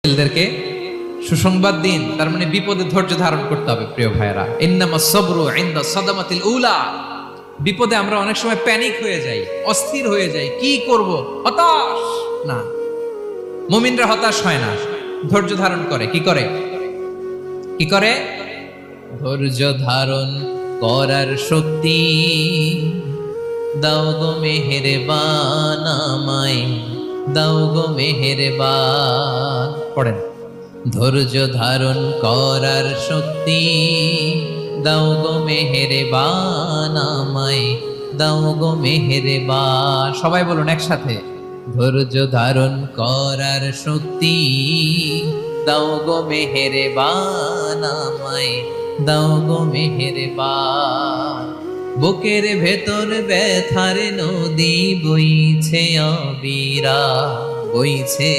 ছেলেদেরকে সুসংবাদ দিন, তার মানে বিপদে ধৈর্য ধারণ করতে হবে। প্রিয় ভাইয়েরা, ইন্নামাস সাবরু ইনদা সাদামাতিল উলা। বিপদে আমরা অনেক সময় প্যানিক হয়ে যাই, অস্থির হয়ে যাই, কি করব, হতাশ। না, মুমিনরা হতাশ হয় না, ধৈর্য ধারণ করে। কি করে? কি করে? ধৈর্য ধারণ করার শক্তি দাও গো মেহেরবান আমায়, দাও গো মেহেরবান। পড়েন, ধৈর্য ধারণ করার শক্তি দাও গো মেহেরবান আমায়, দাও গো মেহেরবান। সবাই বলুন একসাথে, ধৈর্য ধারণ করার শক্তি দাও গো মেহেরবান আমায়, দাও গো মেহেরবান। বুকের ভেতর ব্যথার নদী বইছে অবিরা, বইছে